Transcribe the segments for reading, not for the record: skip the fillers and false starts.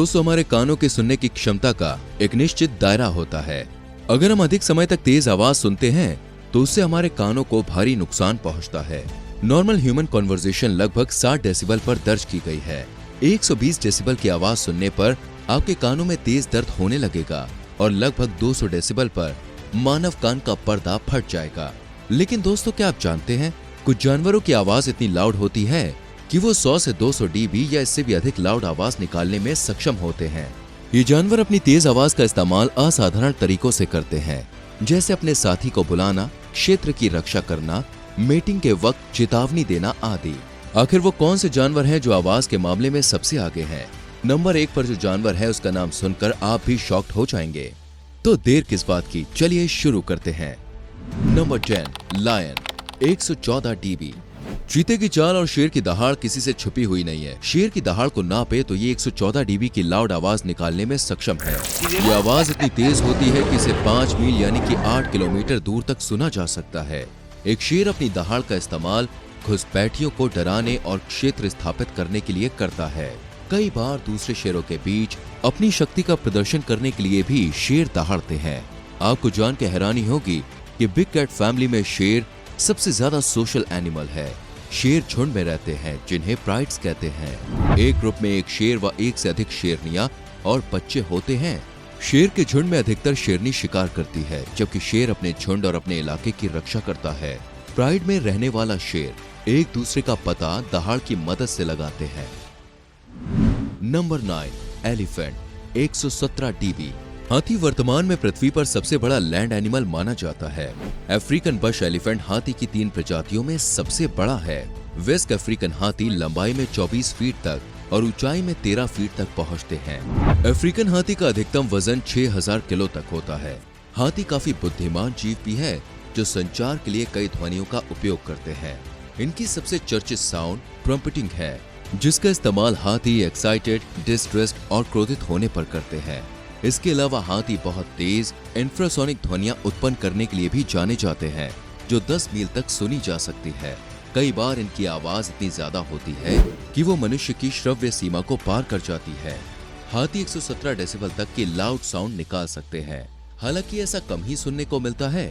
दोस्तों, हमारे कानों के सुनने की क्षमता का एक निश्चित दायरा होता है। अगर हम अधिक समय तक तेज आवाज सुनते हैं तो उससे हमारे कानों को भारी नुकसान पहुंचता है। नॉर्मल ह्यूमन कॉन्वर्सेशन लगभग 60 डेसिबल पर दर्ज की गई है। 120 डेसिबल की आवाज सुनने पर आपके कानों में तेज दर्द होने लगेगा और लगभग 200 डेसिबल पर मानव कान का पर्दा फट जाएगा। लेकिन दोस्तों, क्या आप जानते हैं कुछ जानवरों की आवाज इतनी लाउड होती है कि वो 100 से 200 डीबी या इससे भी अधिक लाउड आवाज निकालने में सक्षम होते हैं। ये जानवर अपनी तेज आवाज का इस्तेमाल असाधारण तरीकों से करते हैं, जैसे अपने साथी को बुलाना, क्षेत्र की रक्षा करना, मीटिंग के वक्त चेतावनी देना आदि। आखिर वो कौन से जानवर हैं जो आवाज के मामले में सबसे आगे हैं? नंबर 1 पर जो जानवर है उसका नाम सुनकर आप भी शॉक्ड हो जाएंगे। तो देर किस बात की, चलिए शुरू करते हैं। Number 10, lion, 114 DB. चीते की चाल और शेर की दहाड़ किसी से छुपी हुई नहीं है। शेर की दहाड़ को नापे तो ये 114 डीबी की लाउड आवाज निकालने में सक्षम है। ये आवाज इतनी तेज होती है कि इसे 5 मील यानी कि 8 किलोमीटर दूर तक सुना जा सकता है। एक शेर अपनी दहाड़ का इस्तेमाल घुसपैठियों को डराने और क्षेत्र स्थापित करने के लिए करता है। कई बार दूसरे शेरों के बीच अपनी शक्ति का प्रदर्शन करने के लिए भी शेर दहाड़ते हैं। आपको जान के हैरानी होगी कि बिग कैट फैमिली में शेर सबसे ज्यादा सोशल एनिमल है। शेर झुंड में रहते हैं जिन्हें प्राइड्स कहते हैं। एक ग्रुप में एक शेर व एक से अधिक शेरनियां और बच्चे होते हैं। शेर के झुंड में अधिकतर शेरनी शिकार करती है, जबकि शेर अपने झुंड और अपने इलाके की रक्षा करता है। प्राइड में रहने वाला शेर एक दूसरे का पता दहाड़ की मदद से लगाते हैं। Number 9, elephant, 117 dB. हाथी वर्तमान में पृथ्वी पर सबसे बड़ा लैंड एनिमल माना जाता है। अफ्रीकन बश एलिफेंट हाथी की 3 प्रजातियों में सबसे बड़ा है। वेस्ट अफ्रीकन हाथी लंबाई में 24 फीट तक और ऊंचाई में 13 फीट तक पहुंचते हैं। अफ्रीकन हाथी का अधिकतम वजन 6000 किलो तक होता है। हाथी काफी बुद्धिमान जीव भी है जो संचार के लिए कई ध्वनियों का उपयोग करते हैं। इनकी सबसे चर्चित साउंड ट्रम्पेटिंग है, जिसका इस्तेमाल हाथी एक्साइटेड, डिस्ट्रेस्ड और क्रोधित होने पर करते हैं। इसके अलावा हाथी बहुत तेज इंफ्रासोनिक ध्वनियां उत्पन्न करने के लिए भी जाने जाते हैं, जो 10 मील तक सुनी जा सकती है। कई बार इनकी आवाज इतनी ज्यादा होती है कि वो मनुष्य की श्रव्य सीमा को पार कर जाती है। हाथी 117 डेसिबल तक की लाउड साउंड निकाल सकते हैं। हालांकि ऐसा कम ही सुनने को मिलता है।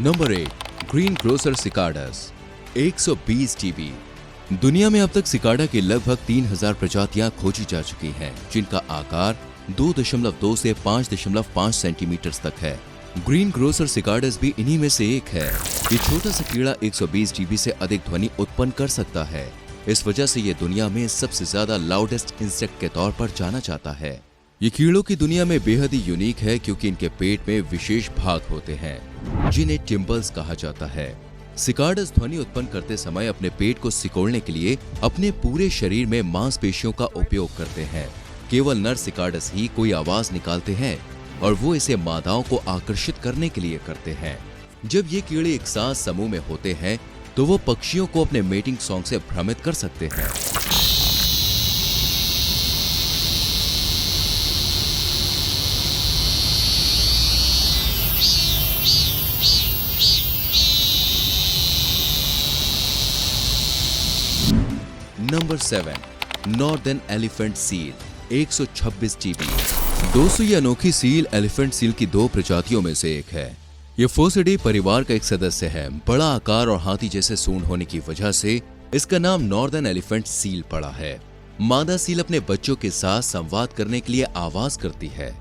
Number 8, green grocer cicadas, 120 dB. दुनिया में अब तक सिकाडा की लगभग 3000 प्रजातियां खोजी जा चुकी हैं, जिनका आकार 2.2 से 5.5 सेंटीमीटर तक है। ग्रीन ग्रोसर सिकाडास भी इन्हीं में से एक है। ये छोटा सा कीड़ा 120 डीबी से अधिक ध्वनि उत्पन्न कर सकता है। इस वजह से ये दुनिया में सबसे ज्यादा लाउडेस्ट इंसेक्ट के तौर पर जाना जाता है। ये कीड़ों की दुनिया में बेहद ही यूनिक है क्योंकि इनके पेट में विशेष भाग होते हैं जिन्हें टिम्पल्स कहा जाता है। सिकाडस ध्वनि उत्पन्न करते समय अपने पेट को सिकोड़ने के लिए अपने पूरे शरीर में मांसपेशियों का उपयोग करते हैं। केवल नर सिकाडस ही कोई आवाज निकालते हैं और वो इसे मादाओं को आकर्षित करने के लिए करते हैं। जब ये कीड़े एक साथ समूह में होते हैं तो वो पक्षियों को अपने मेटिंग सॉन्ग से भ्रमित कर सकते हैं। Number 7, northern elephant seal, 126 dB. दोस्तों, ये अनोखी सील एलिफेंट सील की 2 प्रजातियों में से एक है। ये फोसिडी परिवार का एक सदस्य है। बड़ा आकार और हाथी जैसे सूंड होने की वजह से इसका नाम नॉर्दर्न एलिफेंट सील पड़ा है। मादा सील अपने बच्चों के साथ संवाद करने के लिए आवाज करती है।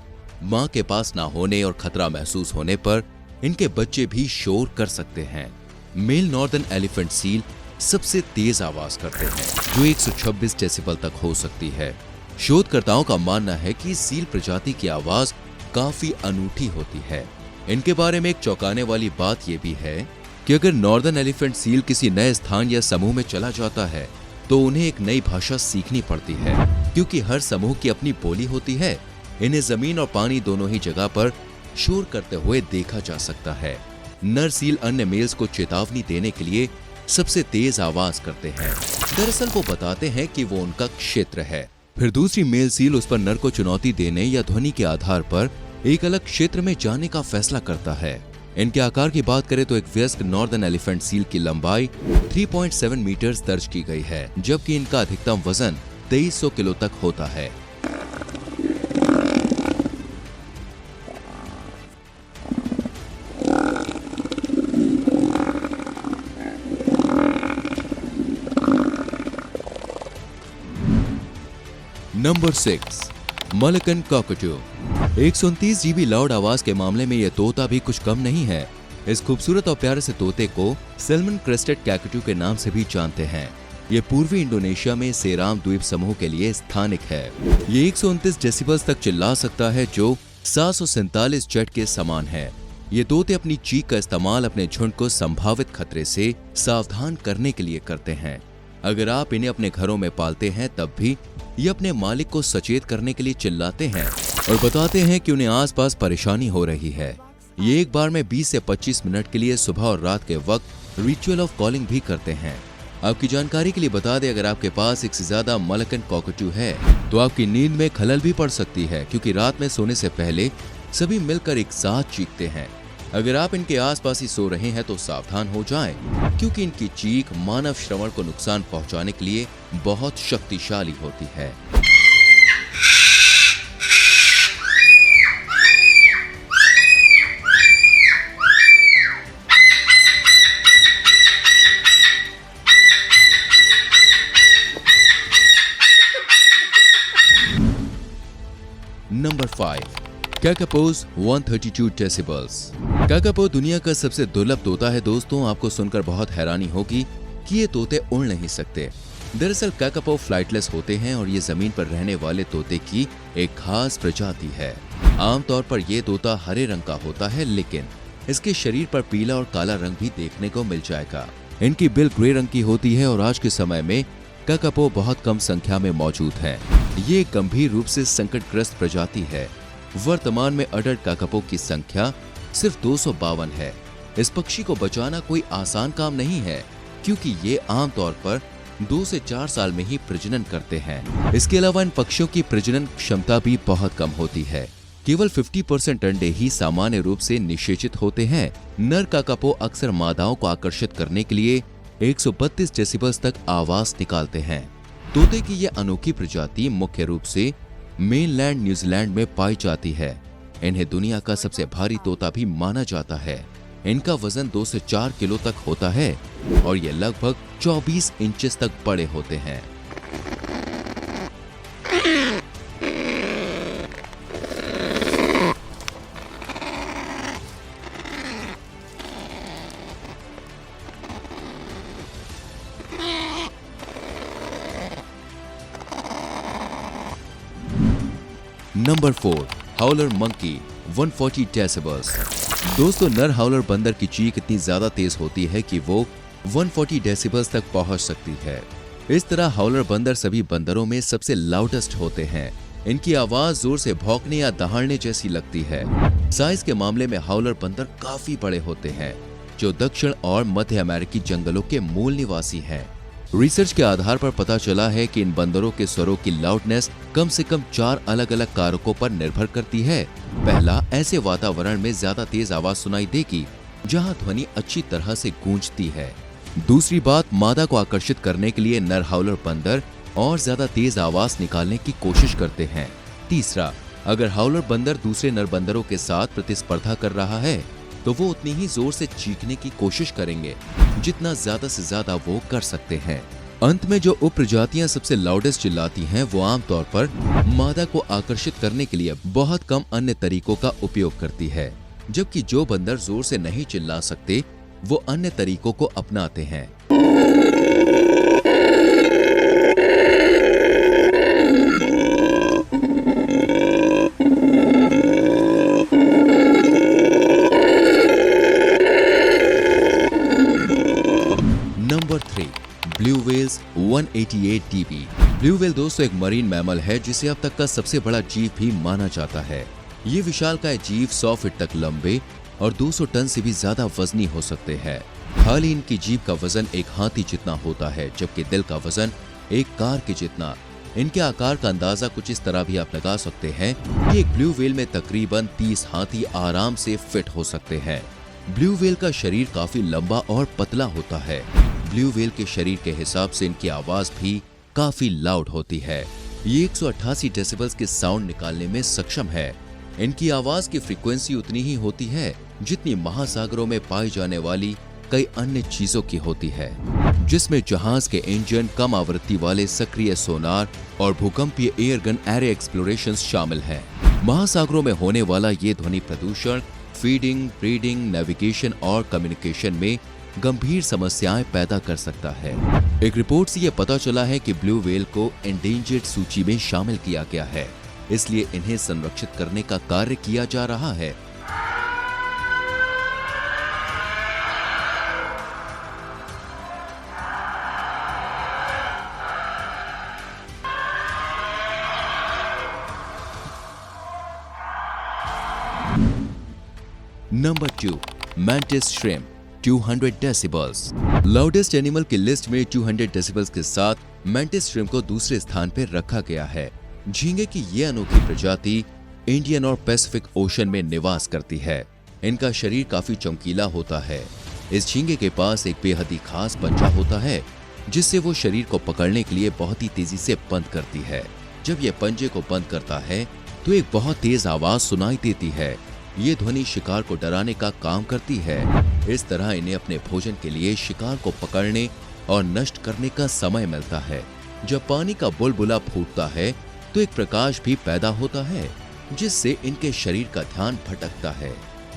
मां के पास ना होने और खतरा महसूस होने पर इनके बच्चे भी शोर कर सकते हैं। मेल नॉर्दर्न एलिफेंट सील सबसे तेज आवाज करते हैं, जो 126 डेसिबल तक हो सकती है। शोधकर्ताओं का मानना है कि सील प्रजाति की आवाज काफी अनूठी होती है। इनके बारे में एक चौंकाने वाली बात यह भी है कि अगर नॉर्दर्न एलिफेंट सील किसी नए स्थान या समूह में चला जाता है तो उन्हें एक नई भाषा सीखनी पड़ती है, क्योंकि हर समूह की अपनी बोली होती है। इन्हें जमीन और पानी दोनों ही जगह पर शोर करते हुए देखा जा सकता है। नर सील अन्य मेल्स को चेतावनी देने के लिए सबसे तेज आवाज करते हैं। दरअसल वो बताते हैं कि वो उनका क्षेत्र है। फिर दूसरी मेल सील उस पर नर को चुनौती देने या ध्वनि के आधार पर एक अलग क्षेत्र में जाने का फैसला करता है। इनके आकार की बात करें तो एक वयस्क नॉर्दर्न एलिफेंट सील की लंबाई 3.7 मीटर दर्ज की गई है, जबकि इनका अधिकतम वजन 2300 किलो तक होता है। Number 6, Moluccan cockatoo. 129 dB loud आवाज के मामले में यह तोता भी कुछ कम नहीं है। इस खूबसूरत और प्यारे से तोते को सैल्मन क्रेस्टेड कैकटू के नाम से भी जानते हैं। ये पूर्वी इंडोनेशिया में सेराम द्वीप समूह के लिए स्थानिक है। ये 129 डेसिबल्स तक चिल्ला सकता है, जो 747 जेट के समान है। ये तोते अपनी चीख का इस्तेमाल अपने झुंड को संभावित खतरे से सावधान करने के लिए करते हैं। अगर आप इन्हें अपने घरों में पालते हैं तब भी ये अपने मालिक को सचेत करने के लिए चिल्लाते हैं और बताते हैं कि उन्हें आसपास परेशानी हो रही है। ये एक बार में 20 से 25 मिनट के लिए सुबह और रात के वक्त रिचुअल ऑफ कॉलिंग भी करते हैं। आपकी जानकारी के लिए बता दें, अगर आपके पास एक से ज्यादा मलकन कॉकटू है तो आपकी नींद में खलल भी पड़ सकती है, क्योंकि रात में सोने से पहले सभी मिलकर एक साथ चीखते हैं। अगर आप इनके आसपास ही सो रहे हैं तो सावधान हो जाएं, क्योंकि इनकी चीख मानव श्रवण को नुकसान पहुंचाने के लिए बहुत शक्तिशाली होती है। Number 5, कैकापोज 132 decibels. कैकापो दुनिया का सबसे दुर्लभ तोता है। दोस्तों, आपको सुनकर बहुत हैरानी होगी कि ये तोते उड़ नहीं सकते। दरअसल कैकापो फ्लाइटलेस होते हैं और ये जमीन पर रहने वाले तोते की एक खास प्रजाति है। आमतौर पर यह तोता हरे रंग का होता है, लेकिन इसके शरीर पर पीला और काला रंग भी देखने को मिल जाएगा। इनकी बिल ग्रे रंग की होती है और आज के समय में कैकापो बहुत कम संख्या में मौजूद है। ये एक गंभीर रूप से संकटग्रस्त प्रजाति है। वर्तमान में अडल्ट कैकापो की संख्या सिर्फ 252 है। इस पक्षी को बचाना कोई आसान काम नहीं है, क्योंकि ये आमतौर पर 2 से 4 साल में ही प्रजनन करते हैं। इसके अलावा इन पक्षियों की प्रजनन क्षमता भी बहुत कम होती है। केवल 50% अंडे ही सामान्य रूप से निषेचित होते हैं। नर कैकापो अक्सर मादाओं को आकर्षित करने के लिए 132 डेसिबल्स तक आवाज निकालते हैं। तोते की यह अनोखी प्रजाति मुख्य रूप से मेनलैंड न्यूजीलैंड में पाई जाती है। इन्हें दुनिया का सबसे भारी तोता भी माना जाता है। इनका वजन 2 से 4 किलो तक होता है और ये लगभग 24 इंचेस तक बड़े होते हैं। Number 4, howler monkey 140 decibels. दोस्तों, नर हाउलर बंदर की चीख इतनी ज्यादा तेज होती है कि वो 140 डेसिबल्स तक पहुंच सकती है। इस तरह हाउलर बंदर सभी बंदरों में सबसे लाउडेस्ट होते हैं। इनकी आवाज जोर से भौंकने या दहाड़ने जैसी लगती है। साइज के मामले में हाउलर बंदर काफी बड़े होते हैं, जो दक्षिण और मध्य अमेरिकी जंगलों के मूल निवासी हैं। रिसर्च के आधार पर पता चला है कि इन बंदरों के स्वरों की लाउडनेस कम से कम 4 अलग अलग कारकों पर निर्भर करती है। पहला, ऐसे वातावरण में ज्यादा तेज आवाज सुनाई देगी जहां ध्वनि अच्छी तरह से गूंजती है। दूसरी बात, मादा को आकर्षित करने के लिए नर हाउलर बंदर और ज्यादा तेज आवाज निकालने की कोशिश करते हैं। तीसरा, अगर हाउलर बंदर दूसरे नर बंदरों के साथ प्रतिस्पर्धा कर रहा है तो वो उतनी ही जोर से चीखने की कोशिश करेंगे जितना ज्यादा से ज्यादा वो कर सकते हैं। अंत में जो उप प्रजातियां सबसे लाउडेस्ट चिल्लाती हैं, वो आमतौर पर मादा को आकर्षित करने के लिए बहुत कम अन्य तरीकों का उपयोग करती है, जबकि जो बंदर जोर से नहीं चिल्ला सकते वो अन्य तरीकों को अपनाते हैं। Number 3, blue whales 188 dB। Blue whale दोस्तों एक मरीन मैमल है जिसे अब तक का सबसे बड़ा जीव भी माना जाता है। ये विशालकाय जीव 100 फीट तक लंबे और 200 टन से भी ज्यादा वजनी हो सकते हैं। हाल ही इनकी जीभ का वजन एक हाथी जितना होता है, जबकि दिल का वजन एक कार के जितना। इनके आकार का अंदाजा कुछ इस तरह भी आप लगा सकते हैं कि एक ब्लू व्हेल में तकरीबन 30 हाथी आराम से फिट हो सकते हैं। ब्लू व्हेल का शरीर काफी लंबा और पतला होता है। ब्लू व्हेल के शरीर के हिसाब से इनकी आवाज भी काफी लाउड होती है। ये 188 डेसिबल्स के साउंड निकालने में सक्षम है। इनकी आवाज की फ्रीक्वेंसी उतनी ही होती है जितनी महासागरों में पाई जाने वाली कई अन्य चीजों की होती है, जिसमें जहाज के इंजन, कम आवृत्ति वाले सक्रिय सोनार और भूकंपीय एयरगन एरे एक्सप्लोरेशन शामिल हैं। महासागरों में होने वाला ये ध्वनि प्रदूषण फीडिंग, ब्रीडिंग, नेविगेशन और कम्युनिकेशन में गंभीर समस्याएं पैदा कर सकता है। एक रिपोर्ट से यह पता चला है कि ब्लू व्हेल को एंडेंजर्ड सूची में शामिल किया गया है, इसलिए इन्हें संरक्षित करने का कार्य किया जा रहा है। Number 2, mantis shrimp 200 decibels. Loudest animal की लिस्ट में 200 डेसिबल्स के साथ मैंटिस श्रिम्प को दूसरे स्थान पर रखा गया है। झींगे की ये अनोखी प्रजाति इंडियन और पैसिफिक ओशन में निवास करती है। इनका शरीर काफी चमकीला होता है। इस झींगे के पास एक बेहद ही खास पंजा होता है जिससे वो शरीर को पकड़ने के लिए बहुत ही तेजी से बंद करती है। जब ये पंजे को बंद करता है तो एक बहुत तेज आवाज सुनाई देती है। ये ध्वनि शिकार को डराने का काम करती है। इस तरह इन्हें अपने भोजन के लिए शिकार को पकड़ने और नष्ट करने का समय मिलता है। जब पानी का बुलबुला फूटता है तो एक प्रकाश भी पैदा होता है जिससे इनके शरीर का ध्यान भटकता है।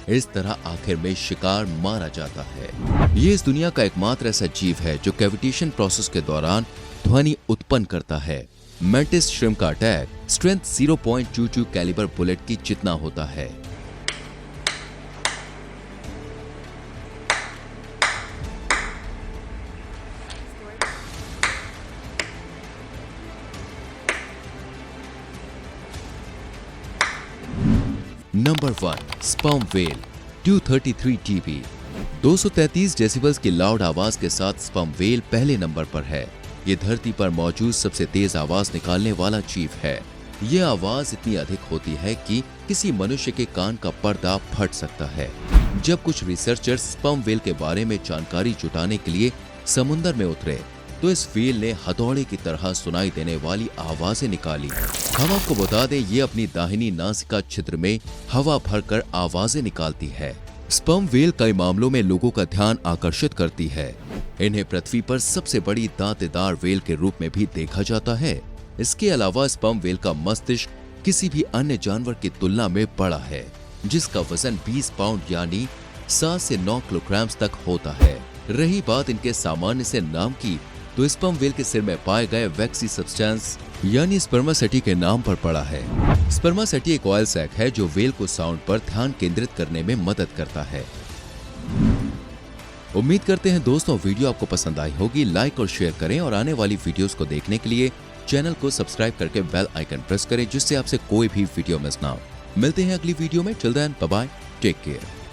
इस तरह आखिर में शिकार मारा जाता है। ये इस दुनिया का एकमात्र ऐसा जीव है जो कैविटेशन प्रोसेस के दौरान ध्वनि उत्पन्न करता है। मैंटिस श्रिम्प का अटैक स्ट्रेंथ 0.22 कैलिबर बुलेट की जितना होता है। Number 1, sperm whale 233 dB। 233 decibels की लाउड आवाज के साथ स्पर्म व्हेल पहले नंबर पर है। ये धरती पर मौजूद सबसे तेज आवाज निकालने वाला जीव है। ये आवाज इतनी अधिक होती है कि किसी मनुष्य के कान का पर्दा फट सकता है। जब कुछ रिसर्चर्स स्पर्म व्हेल के बारे में जानकारी जुटाने के लिए समुद्र में उतरे तो इस व्हेल ने हथौड़े की तरह सुनाई देने वाली आवाजें निकाली। हम आपको बता दें, ये अपनी दाहिनी नासिका छिद्र में हवा भरकर आवाजें निकालती है। स्पर्म व्हेल कई मामलों में लोगों का ध्यान आकर्षित करती है। इन्हें पृथ्वी पर सबसे बड़ी दांतेदार व्हेल के रूप में भी देखा जाता है। इसके अलावा स्पर्म व्हेल का मस्तिष्क किसी भी अन्य जानवर की तुलना में बड़ा है, जिसका वजन 20 पाउंड यानी 7 से 9 किलोग्राम तक होता है। रही बात इनके सामान्य से नाम की, तो स्पर्म व्हेल के सिर में पाए गए वैक्सी सब्सटेंस यानी स्पर्मासेटी के नाम पर पड़ा है। स्पर्मासेटी एक ऑयल सैक है जो व्हेल को साउंड पर ध्यान केंद्रित करने में मदद करता है। उम्मीद करते हैं दोस्तों वीडियो आपको पसंद आई होगी। लाइक और शेयर करें और आने वाली वीडियोस को देखने के लिए चैनल को सब्सक्राइब करके बेल आइकन प्रेस करें जिससे आपसे कोई भी वीडियो मिस ना हो। मिलते हैं अगली वीडियो में। Till then bye bye, take care.